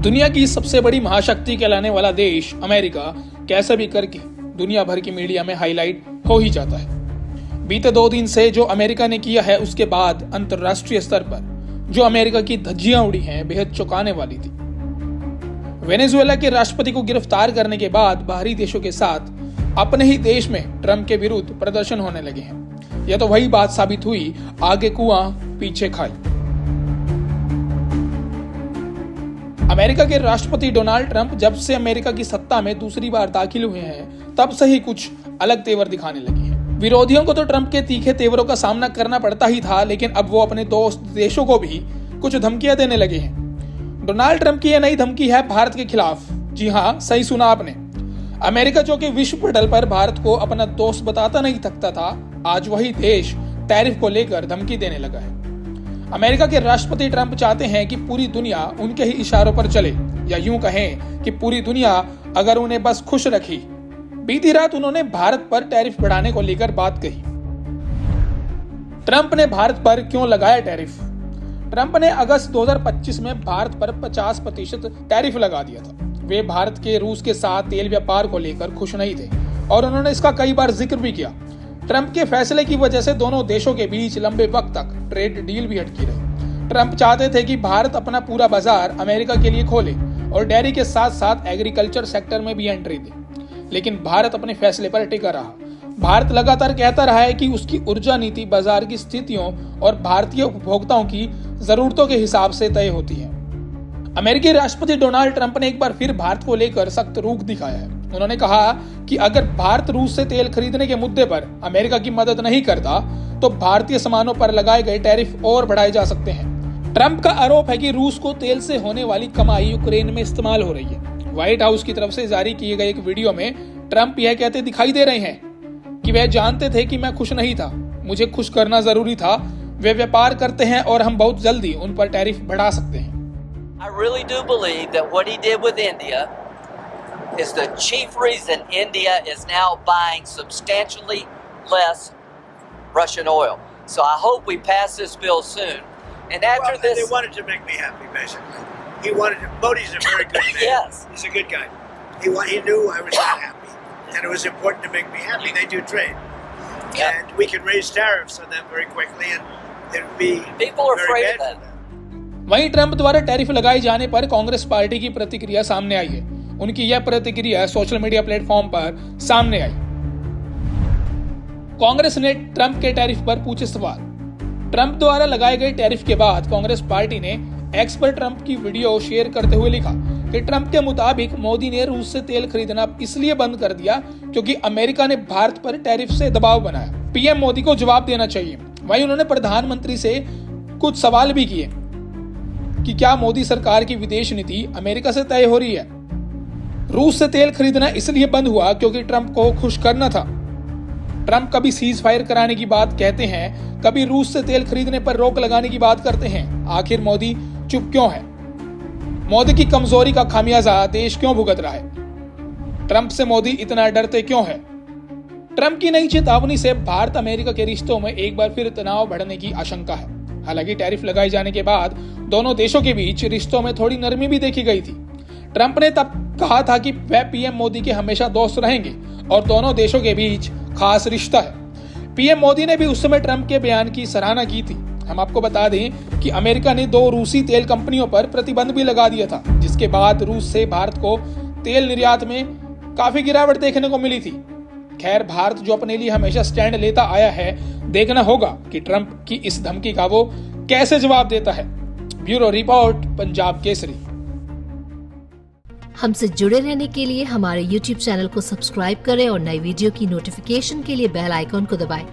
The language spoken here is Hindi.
दुनिया की सबसे बड़ी महाशक्ति कहलाने वाला देश अमेरिका कैसे भी करके दुनिया भर की मीडिया में हाईलाइट हो ही जाता है। बीते 2 दिन से जो अमेरिका ने किया है उसके बाद अंतरराष्ट्रीय स्तर पर जो अमेरिका की धज्जियां उड़ी हैं बेहद चौंकाने वाली थी। वेनेजुएला के राष्ट्रपति को गिरफ्तार करने के बाद बाहरी देशों के साथ अपने ही देश में ट्रंप के विरुद्ध प्रदर्शन होने लगे हैं। यह तो वही बात साबित हुई, आगे कुआं पीछे खाई। अमेरिका के राष्ट्रपति डोनाल्ड ट्रंप जब से अमेरिका की सत्ता में दूसरी बार दाखिल हुए हैं तब से ही कुछ अलग तेवर दिखाने लगे हैं। विरोधियों को तो ट्रंप के तीखे तेवरों का सामना करना पड़ता ही था, लेकिन अब वो अपने दोस्त देशों को भी कुछ धमकियां देने लगे हैं। डोनाल्ड ट्रंप की यह नई धमकी है भारत के खिलाफ। जी हाँ, सही सुना आपने। अमेरिका जो कि विश्व पटल पर भारत को अपना दोस्त बताता नहीं थकता था, आज वही देश टैरिफ को लेकर धमकी देने लगा है। अमेरिका के राष्ट्रपति ट्रंप चाहते हैं कि पूरी दुनिया उनके ही इशारों पर चले, या यूं कहें कि पूरी दुनिया अगर उन्हें बस खुश रखी। बीती रात उन्होंने भारत पर टैरिफ बढ़ाने को लेकर बात कही। ट्रंप ने भारत पर क्यों लगाया टैरिफ? ट्रंप ने अगस्त 2025 में भारत पर 50% टैरिफ लगा दिया था। वे भारत के रूस के साथ तेल व्यापार को लेकर खुश नहीं थे और उन्होंने इसका कई बार जिक्र भी किया। ट्रंप के फैसले की वजह से दोनों देशों के बीच लंबे वक्त तक ट्रेड डील भी अटकी रही। ट्रंप चाहते थे कि भारत अपना पूरा बाजार अमेरिका के लिए खोले और डेयरी के साथ साथ एग्रीकल्चर सेक्टर में भी एंट्री दे, लेकिन भारत अपने फैसले पर टिका रहा। भारत लगातार कहता रहा है कि उसकी ऊर्जा नीति बाजार की स्थितियों और भारतीय उपभोक्ताओं की जरूरतों के हिसाब से तय होती है। अमेरिकी राष्ट्रपति डोनाल्ड ट्रंप ने एक बार फिर भारत को लेकर सख्त रुख दिखाया है। उन्होंने कहा कि अगर भारत रूस से तेल खरीदने के मुद्दे पर अमेरिका की मदद नहीं करता तो भारतीय सामानों पर लगाए गए टैरिफ और बढ़ाए जा सकते हैं। ट्रंप का आरोप है कि रूस को तेल से होने वाली कमाई यूक्रेन में इस्तेमाल हो रही है। व्हाइट हाउस की तरफ से जारी किए गए एक वीडियो में ट्रंप यह कहते दिखाई दे रहे हैं कि वह जानते थे कि मैं खुश नहीं था, मुझे खुश करना जरूरी था। वे व्यापार करते हैं और हम बहुत जल्दी उन पर टैरिफ बढ़ा सकते हैं। I really do believe that what he did with India is the chief reason India is now buying substantially less Russian oil. So I hope we pass this bill soon. And after this, they wanted to make me happy, basically. He wanted to. Modi's a very good man. Yes. He's a good guy. He knew I was not happy, and it was important to make me happy. They do trade, and we can raise tariffs on them very quickly, and it would be people are very afraid bad of for that. them. वहीं ट्रंप द्वारा टैरिफ लगाए जाने पर कांग्रेस पार्टी की प्रतिक्रिया सामने आई है। उनकी यह प्रतिक्रिया सोशल मीडिया प्लेटफॉर्म पर सामने आई। कांग्रेस ने ट्रंप के टैरिफ पर पूछे सवाल। ट्रंप द्वारा लगाए गए टैरिफ के बाद कांग्रेस पार्टी ने एक्स पर ट्रंप की वीडियो शेयर करते हुए लिखा कि ट्रंप के मुताबिक मोदी ने रूस से तेल खरीदना इसलिए बंद कर दिया क्योंकि अमेरिका ने भारत पर टैरिफ से दबाव बनाया। पीएम मोदी को जवाब देना चाहिए। वहीं उन्होंने प्रधानमंत्री से कुछ सवाल भी किए कि क्या मोदी सरकार की विदेश नीति अमेरिका से तय हो रही है? रूस से तेल खरीदना इसलिए बंद हुआ क्योंकि ट्रंप को खुश करना था। ट्रंप कभी सीज फायर कराने की बात कहते हैं, कभी रूस से तेल खरीदने पर रोक लगाने की बात करते हैं। आखिर मोदी चुप क्यों है? मोदी की कमजोरी का खामियाजा देश क्यों भुगत रहा है? ट्रंप से मोदी इतना डरते क्यों है? ट्रंप की नई चेतावनी से भारत अमेरिका के रिश्तों में एक बार फिर तनाव बढ़ने की आशंका है। हालांकि टैरिफ लगाए जाने के बाद दोनों देशों के बीच रिश्तों में थोड़ी नरमी भी देखी गई थी। ट्रंप ने तब कहा था कि वह पीएम मोदी के हमेशा दोस्त रहेंगे और दोनों देशों के बीच खास रिश्ता है। पीएम मोदी ने भी उस समय ट्रंप के बयान की सराहना की थी। हम आपको बता दें कि अमेरिका ने 2 रूसी तेल कंपनियों पर प्रतिबंध भी लगा दिया था, जिसके बाद रूस से भारत को तेल निर्यात में काफी गिरावट देखने को मिली थी। खैर, भारत जो अपने लिए हमेशा स्टैंड लेता आया है, देखना होगा कि ट्रंप की इस धमकी का वो कैसे जवाब देता है। Bureau report, Punjab Kesari. हमसे जुड़े रहने के लिए हमारे YouTube चैनल को सब्सक्राइब करें और नई वीडियो की नोटिफिकेशन के लिए बेल आइकॉन को दबाएं।